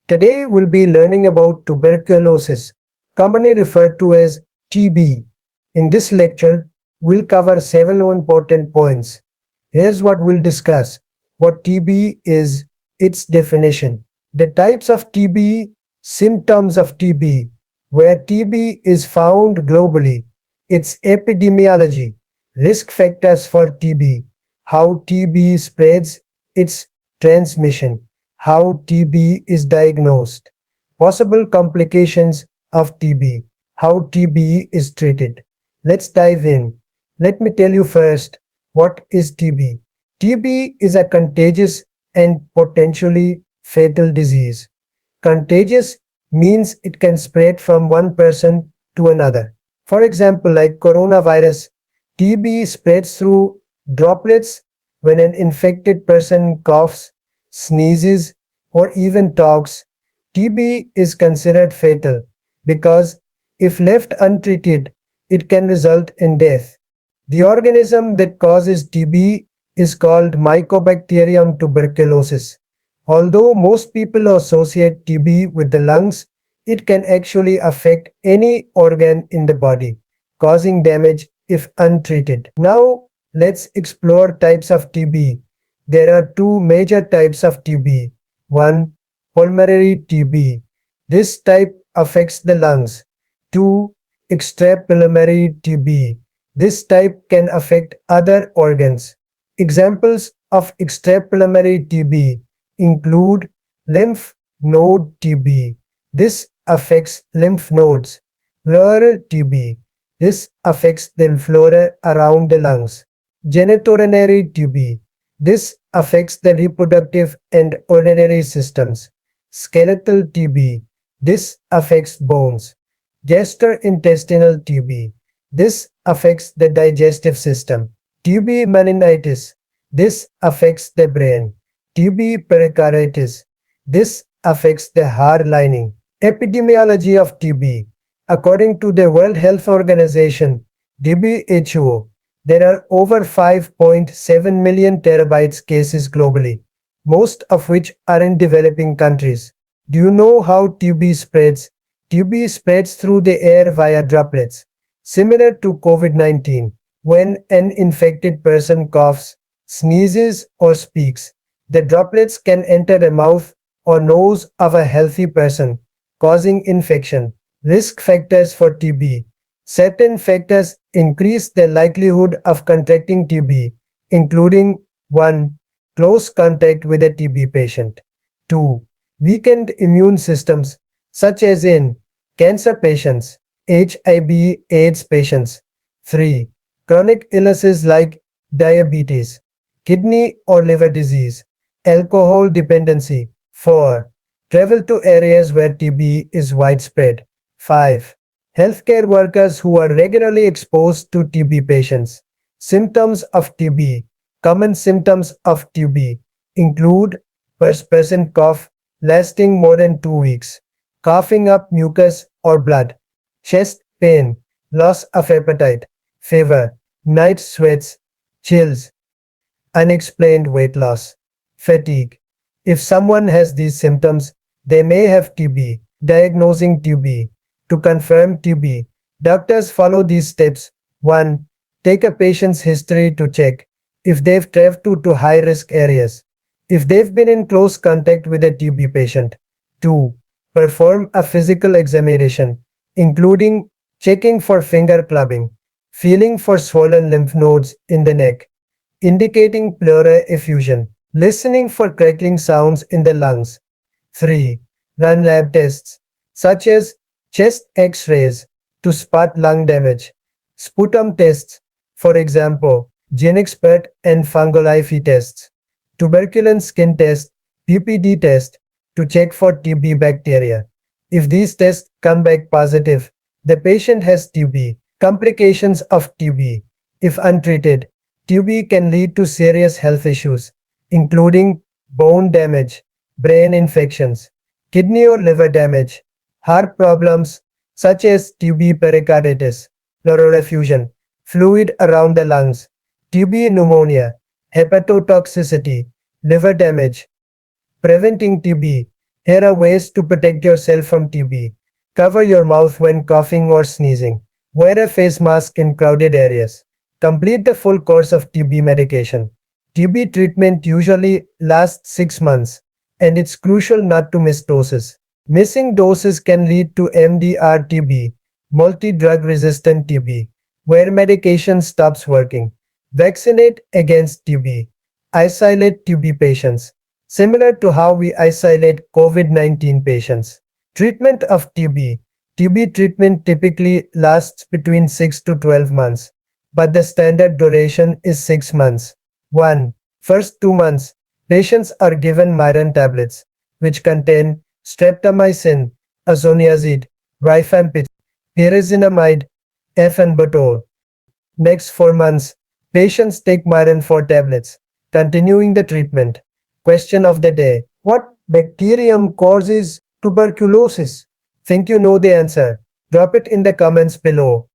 Today we'll be learning about tuberculosis, commonly referred to as TB. In this lecture, we'll cover several important points. Here's what we'll discuss: what TB is, its definition, the types of TB, symptoms of TB, where TB is found globally, its epidemiology, risk factors for TB, how TB spreads, its transmission, how TB is diagnosed, possible complications of TB, how TB is treated. Let's dive in. Let me tell you first, what is TB? TB is a contagious and potentially fatal disease. Contagious means it can spread from one person to another. For example, like coronavirus, TB spreads through droplets when an infected person coughs, sneezes, or even talks. TB is considered fatal because if left untreated, it can result in death. The organism that causes TB is called Mycobacterium tuberculosis. Although most people associate TB with the lungs, it can actually affect any organ in the body, causing damage if untreated. Now, let's explore types of TB. There are two major types of TB. One, pulmonary TB. This type affects the lungs. Two, extrapulmonary TB. This type can affect other organs. Examples of extrapulmonary TB include lymph node TB. This affects lymph nodes. Pleural TB. This affects the flora around the lungs. Genitourinary TB. This affects the reproductive and urinary systems. Skeletal TB. This affects bones. Gastrointestinal TB. This affects the digestive system. TB meningitis. This affects the brain. TB pericarditis. This affects the heart lining. Epidemiology of TB. According to the World Health Organization, WHO, there are over 5.7 million terabytes cases globally, most of which are in developing countries. Do you know how TB spreads? TB spreads through the air via droplets, similar to COVID-19. When an infected person coughs, sneezes, or speaks, the droplets can enter the mouth or nose of a healthy person, causing infection. Risk factors for TB. Certain factors increase the likelihood of contracting TB, including 1. Close contact with a TB patient. 2. Weakened immune systems, such as in cancer patients, HIV/AIDS patients. 3. Chronic illnesses like diabetes, kidney or liver disease, alcohol dependency. 4. Travel to areas where TB is widespread. 5. Healthcare workers who are regularly exposed to TB patients. Symptoms of TB. Common symptoms of TB include persistent cough lasting more than 2 weeks, coughing up mucus or blood, chest pain, loss of appetite, fever, night sweats, chills, unexplained weight loss, fatigue. If someone has these symptoms, they may have TB. Diagnosing TB. To confirm TB, doctors follow these steps. 1. Take a patient's history to check if they've traveled to high-risk areas, if they've been in close contact with a TB patient. 2. Perform a physical examination, including checking for finger clubbing, feeling for swollen lymph nodes in the neck, indicating pleural effusion, listening for crackling sounds in the lungs. 3. Run lab tests, such as chest X-rays to spot lung damage, sputum tests, for example, Genexpert and fungal IV tests, tuberculin skin test, PPD test, to check for TB bacteria. If these tests come back positive, the patient has TB. Complications of TB. If untreated, TB can lead to serious health issues, including bone damage, brain infections, kidney or liver damage, heart problems such as TB pericarditis, pleural effusion, fluid around the lungs, TB pneumonia, hepatotoxicity, liver damage. Preventing TB. Here are ways to protect yourself from TB. Cover your mouth when coughing or sneezing. Wear a face mask in crowded areas. Complete the full course of TB medication. TB treatment usually lasts 6 months, and it's crucial not to miss doses. Missing doses can lead to MDR-TB, multi-drug resistant TB, where medication stops working. Vaccinate against TB. Isolate TB patients. Similar to how we isolate COVID-19 patients. Treatment of TB. TB treatment typically lasts between 6 to 12 months, but the standard duration is 6 months. 1. First 2 months, patients are given myron tablets, which contain streptomycin, isoniazid, rifampicin, pyrazinamide, F-and-butol. Next 4 months, patients take myron 4 tablets, continuing the treatment. Question of the day. What bacterium causes tuberculosis? Think you know the answer? Drop it in the comments below.